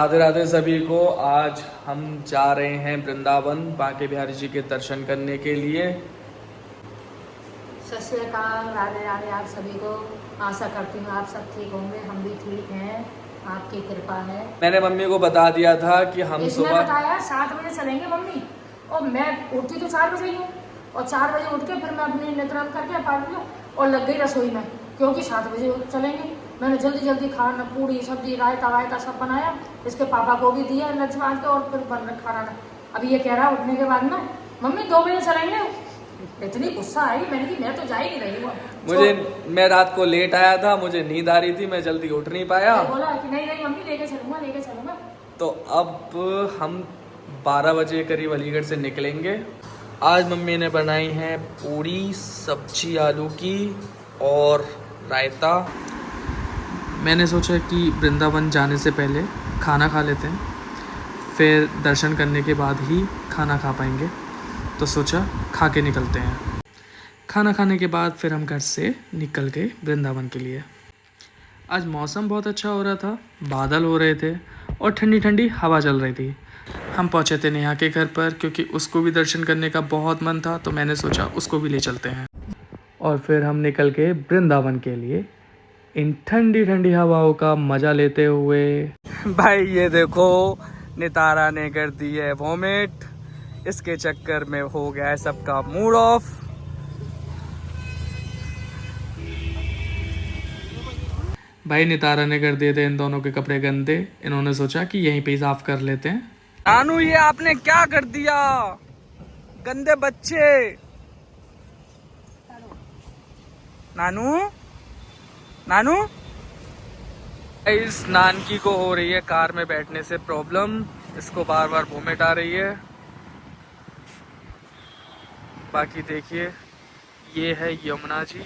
राधे राधे सभी को। आज हम जा रहे हैं वृंदावन बांके बिहारी जी के दर्शन करने के लिए। सत श्री अकाल, राधे राधे आप सभी को। आशा करती हूँ आप सब ठीक होंगे, हम भी ठीक हैं, आपकी कृपा है। मैंने मम्मी को बता दिया था कि हम सुबह बताया 7 बजे चलेंगे मम्मी, और मैं उठती तो 4 बजे ही हूँ, और 4 बजे उठ के फिर मैं अपनी नित्रान करके पाठ लिया और लग गई रसोई में, क्योंकि 7 बजे चलेंगे। मैंने जल्दी जल्दी खाना, पूरी सब्जी रायता वायता सब बनाया, इसके पापा को भी दिया लंच बांध के, और फिर बन खाना। अभी ये कह रहा उठने के बाद में मम्मी 2 बजे चलेंगे। इतनी गुस्सा आई, मैंने कि मैं तो जा ही नहीं रही हूँ। मैं रात को लेट आया था, मुझे नींद आ रही थी, मैं जल्दी उठ नहीं पाया। बोला कि नहीं नहीं मम्मी लेके चलूंगा। तो अब हम 12 बजे करीब अलीगढ़ से निकलेंगे। आज मम्मी ने बनाई है पूरी सब्जी आलू की और रायता। मैंने सोचा कि वृंदावन जाने से पहले खाना खा लेते हैं, फिर दर्शन करने के बाद ही खाना खा पाएंगे, तो सोचा खा के निकलते हैं। खाना खाने के बाद फिर हम घर से निकल गए वृंदावन के लिए। आज मौसम बहुत अच्छा हो रहा था, बादल हो रहे थे और ठंडी ठंडी हवा चल रही थी। हम पहुँचे थे नेहा के घर पर, क्योंकि उसको भी दर्शन करने का बहुत मन था, तो मैंने सोचा उसको भी ले चलते हैं। और फिर हम निकल गए वृंदावन के लिए, इन ठंडी ठंडी हवाओं का मज़ा लेते हुए। भाई ये देखो, नितारा ने कर दी है वॉमिट, इसके चक्कर में हो गया है सबका मूड ऑफ। भाई नितारा ने कर दिए थे इन दोनों के कपड़े गंदे, इन्होंने सोचा कि यहीं पे साफ कर लेते हैं। नानू ये आपने क्या कर दिया, गंदे बच्चे। नानू नानू इस नानकी को हो रही है कार में बैठने से प्रॉब्लम, इसको बार बार वोमिट आ रही है। बाकी देखिए ये है यमुना जी।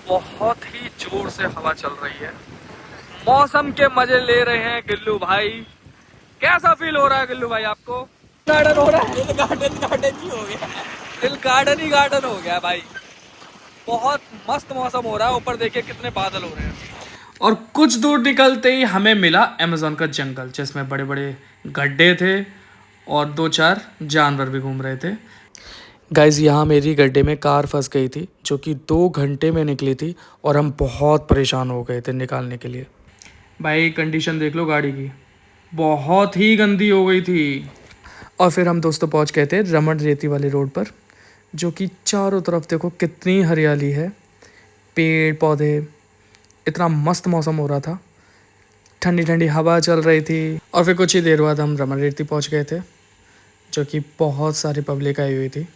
बहुत ही जोर से हवा चल रही है, मौसम के मजे ले रहे हैं गिल्लू भाई। कैसा फील हो रहा है गिल्लू भाई आपको? गार्डन हो रहा है, गार्डन ही हो गया, दिल गार्डन ही गार्डन हो गया भाई। बहुत मस्त मौसम हो रहा है, ऊपर देखिए कितने बादल हो रहे हैं। और कुछ दूर निकलते ही हमें मिला अमेज़न का जंगल, जिसमें बड़े बड़े गड्ढे थे और 2-4 जानवर भी घूम रहे थे। गाइज़ यहाँ मेरी गड्ढे में कार फंस गई थी, जो कि 2 घंटे में निकली थी, और हम बहुत परेशान हो गए थे निकालने के लिए। भाई कंडीशन देख लो गाड़ी की, बहुत ही गंदी हो गई थी। और फिर हम दोस्तों पहुँच गए थे रमन रेती वाले रोड पर, जो कि चारों तरफ देखो कितनी हरियाली है, पेड़ पौधे, इतना मस्त मौसम हो रहा था, ठंडी ठंडी हवा चल रही थी। और फिर कुछ ही देर बाद हम रमन रेती पहुँच गए थे, जो कि बहुत सारी पब्लिक आई हुई थी।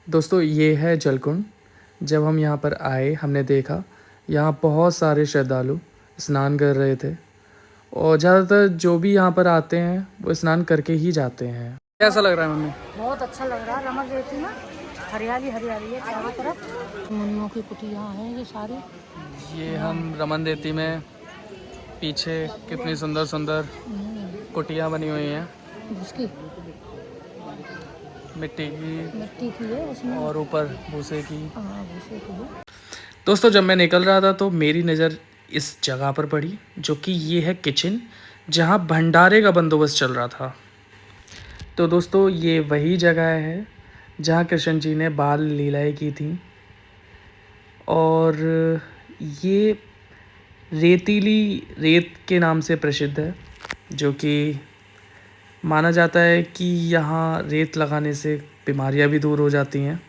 दोस्तों ये है जलकुंड। जब हम यहाँ पर आए हमने देखा यहाँ बहुत सारे श्रद्धालु स्नान कर रहे थे, और ज़्यादातर जो भी यहाँ पर आते हैं वो स्नान करके ही जाते हैं। कैसा लग रहा है मम्मी? बहुत अच्छा लग रहा है, रमन रेती ना, हरियाली हरियाली है चारों तरफ, मुनियों की कुटियाँ हैं ये सारी। ये हम रमन रेती में, पीछे कितनी सुंदर सुंदर कुटियाँ बनी हुई हैं, उसकी मिट्टी की है उसमें, और ऊपर भूसे की। भूसे की है। दोस्तों जब मैं निकल रहा था तो मेरी नज़र इस जगह पर पड़ी, जो कि ये है किचन, जहाँ भंडारे का बंदोबस्त चल रहा था। तो दोस्तों ये वही जगह है जहाँ कृष्ण जी ने बाल लीलाएं की थी, और ये रेतीली रेत के नाम से प्रसिद्ध है, जो कि माना जाता है कि यहाँ रेत लगाने से बीमारियाँ भी दूर हो जाती हैं।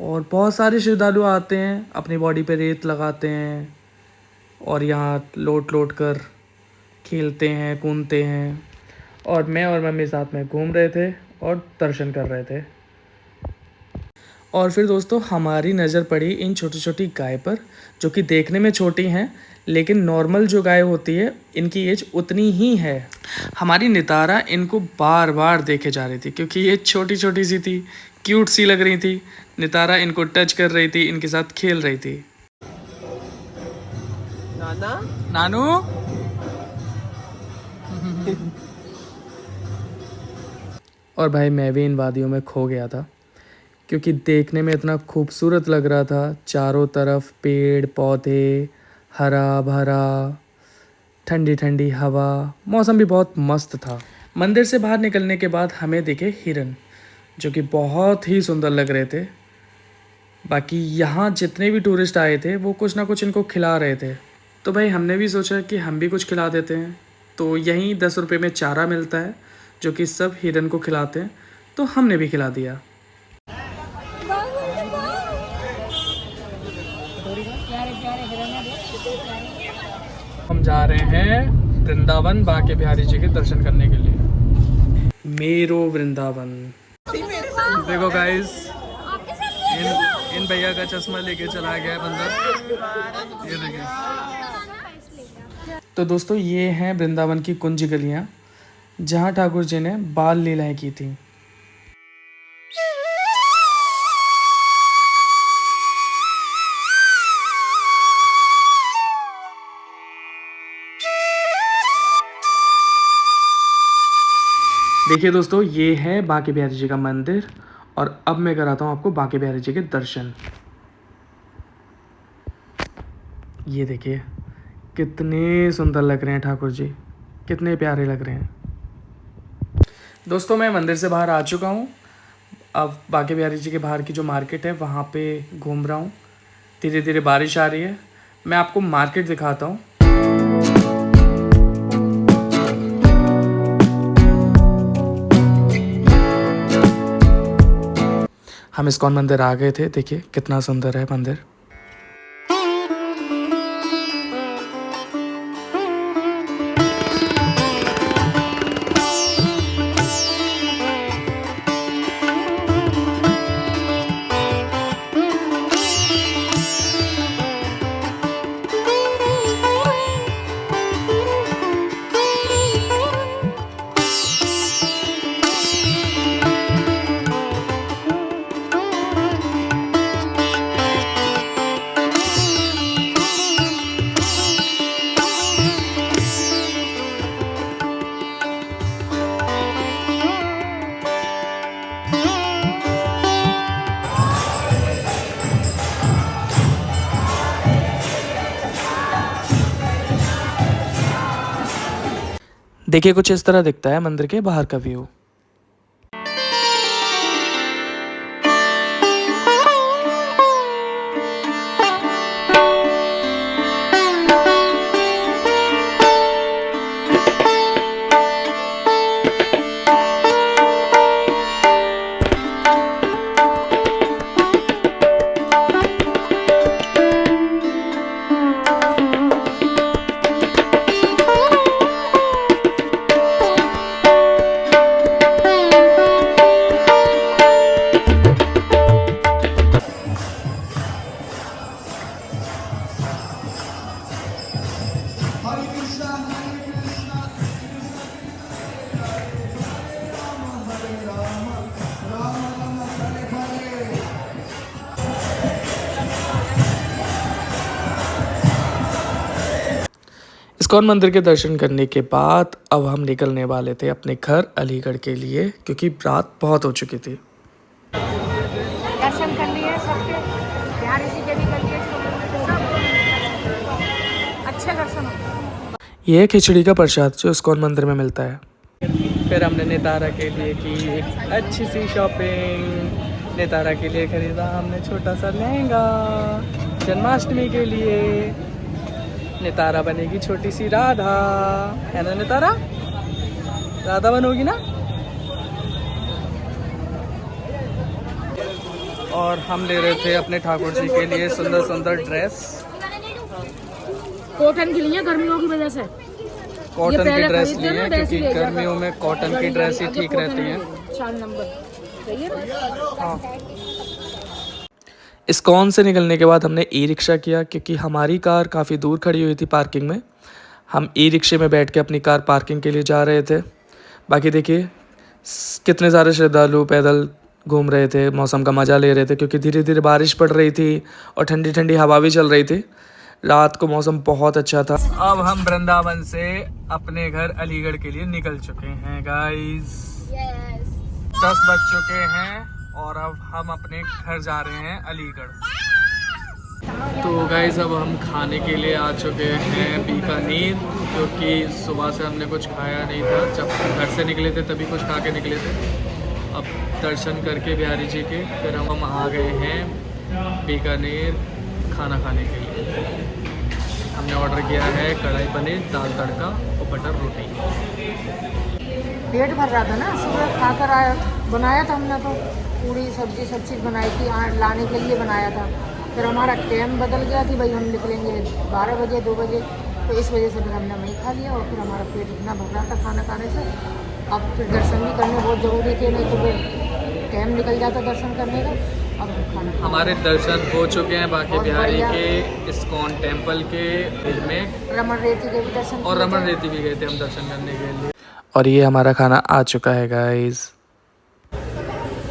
और बहुत सारे श्रद्धालु आते हैं, अपनी बॉडी पे रेत लगाते हैं और यहाँ लोट लोट कर खेलते हैं, कूदते हैं। और मैं और मम्मी साथ में घूम रहे थे और दर्शन कर रहे थे। और फिर दोस्तों हमारी नज़र पड़ी इन छोटी छोटी गाय पर, जो कि देखने में छोटी हैं लेकिन नॉर्मल जो गाय होती है इनकी एज उतनी ही है। हमारी नितारा इनको बार बार देखे जा रही थी क्योंकि ये छोटी छोटी सी थी, क्यूट सी लग रही थी। नितारा इनको टच कर रही थी, इनके साथ खेल रही थी। नाना नानू और भाई मैं भी इन वादियों में खो गया था क्योंकि देखने में इतना खूबसूरत लग रहा था। चारों तरफ पेड़ पौधे, हरा भरा, ठंडी ठंडी हवा, मौसम भी बहुत मस्त था। मंदिर से बाहर निकलने के बाद हमें दिखे हिरन, जो कि बहुत ही सुंदर लग रहे थे। बाकी यहाँ जितने भी टूरिस्ट आए थे वो कुछ ना कुछ इनको खिला रहे थे, तो भाई हमने भी सोचा कि हम भी कुछ खिला देते हैं। तो यहीं 10 रुपये में चारा मिलता है जो कि सब हिरन को खिलाते हैं, तो हमने भी खिला दिया। हम जा रहे हैं वृंदावन बांके बिहारी जी के दर्शन करने के लिए। मेरो वृंदावन। देखो गाइस, इन भैया का चश्मा लेके चला गया है बंदर, ये देखिए। तो दोस्तों ये हैं वृंदावन की कुंज गलियाँ जहाँ ठाकुर जी ने बाल लीलाएं की थी। देखिए दोस्तों ये है बांके बिहारी जी का मंदिर, और अब मैं कराता हूँ आपको बांके बिहारी जी के दर्शन। ये देखिए कितने सुंदर लग रहे हैं ठाकुर जी, कितने प्यारे लग रहे हैं। दोस्तों मैं मंदिर से बाहर आ चुका हूँ। अब बांके बिहारी जी के बाहर की जो मार्केट है वहाँ पे घूम रहा हूँ। धीरे धीरे बारिश आ रही है, मैं आपको मार्केट दिखाता हूँ। हम इस्कॉन मंदिर आ गए थे, देखिए कितना सुंदर है मंदिर। देखिए कुछ इस तरह दिखता है मंदिर के बाहर का व्यू। इस्कॉन मंदिर के दर्शन करने के बाद अब हम निकलने वाले थे अपने घर अलीगढ़ के लिए, क्योंकि रात बहुत हो चुकी थी। दर्शन कर लिए सबके, बिहारी जी के भी कर लिए, सब अच्छे दर्शन हो। ये है खिचड़ी का प्रसाद जो इस्कॉन मंदिर में मिलता है। फिर हमने नितारा के लिए की एक अच्छी सी शॉपिंग। नितारा के लिए खरीदा हमने छोटा सा लहंगा जन्माष्टमी के लिए। नितारा बनेगी छोटी सी राधा, है ना नितारा? राधा बनोगी ना? और हम ले रहे थे अपने ठाकुर जी के लिए सुंदर सुंदर ड्रेस। कॉटन की लिए गर्मियों की वजह से। कॉटन की पहले ड्रेस खरीदते ली ना, है वैसे क्योंकि ले जाता। गर्मियों में कॉटन की ड्रेस ही ठीक रहती हैं। 4 नंबर सही है ना? हाँ। इस्कॉन से निकलने के बाद हमने ई रिक्शा किया क्योंकि हमारी कार काफ़ी दूर खड़ी हुई थी पार्किंग में। हम ई रिक्शे में बैठ के अपनी कार पार्किंग के लिए जा रहे थे। बाकी देखिए कितने सारे श्रद्धालु पैदल घूम रहे थे, मौसम का मज़ा ले रहे थे क्योंकि धीरे धीरे बारिश पड़ रही थी और ठंडी ठंडी हवा भी चल रही थी। रात को मौसम बहुत अच्छा था। अब हम वृंदावन से अपने घर अलीगढ़ के लिए निकल चुके हैं गाइस। 10 बज चुके हैं और अब हम अपने घर जा रहे हैं अलीगढ़। तो गाइस अब हम खाने के लिए आ चुके हैं बीकानेर, क्योंकि सुबह से हमने कुछ खाया नहीं था। जब घर से निकले थे तभी कुछ खा के निकले थे। अब दर्शन करके बिहारी जी के फिर हम आ गए हैं बीकानेर खाना खाने के लिए। हमने ऑर्डर किया है कढ़ाई पनीर, दाल तड़का और बटर रोटी। पेट भर रहा था ना, सुबह खाकर आया, बनाया था हमने तो पूरी सब्जी सब चीज़ बनाई थी, लाने के लिए बनाया था। फिर हमारा टाइम बदल गया कि भाई हम निकलेंगे 12 बजे 2 बजे, तो इस वजह से फिर हमने वहीं खा लिया और फिर हमारा पेट इतना भर रहा था खाना खाने से। अब फिर दर्शन भी करने बहुत ज़रूरी थे, नहीं तो फिर टाइम निकल जाता दर्शन करने का। अब खाना हमारे दर्शन हो चुके हैं बांके बहुत बिहारी बढ़िया। के इस्कॉन टेम्पल के फिर में, रमन रेती के भी दर्शन और किए रमन थे। रेती भी गए थे हम दर्शन करने के लिए। और ये हमारा खाना आ चुका है गाइस।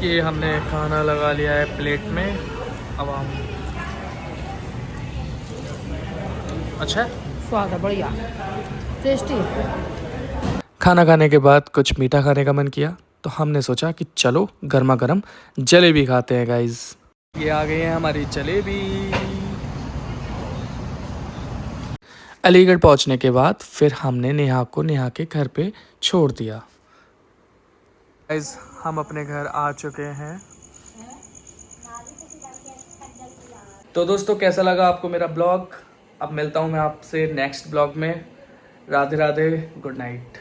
ये हमने खाना लगा लिया है प्लेट में। अब हम अच्छा स्वाद है बढ़िया, टेस्टी। खाना खाने के बाद कुछ मीठा खाने का मन किया तो हमने सोचा कि चलो गर्मा गर्म जलेबी खाते हैं गाइस। ये आ गई है हमारी जलेबी। अलीगढ़ पहुंचने के बाद फिर हमने नेहा को नेहा के घर पे छोड़ दिया। गाइस हम अपने घर आ चुके हैं। तो दोस्तों कैसा लगा आपको मेरा ब्लॉग? अब मिलता हूं मैं आपसे नेक्स्ट ब्लॉग में। Radhe Radhe, good night.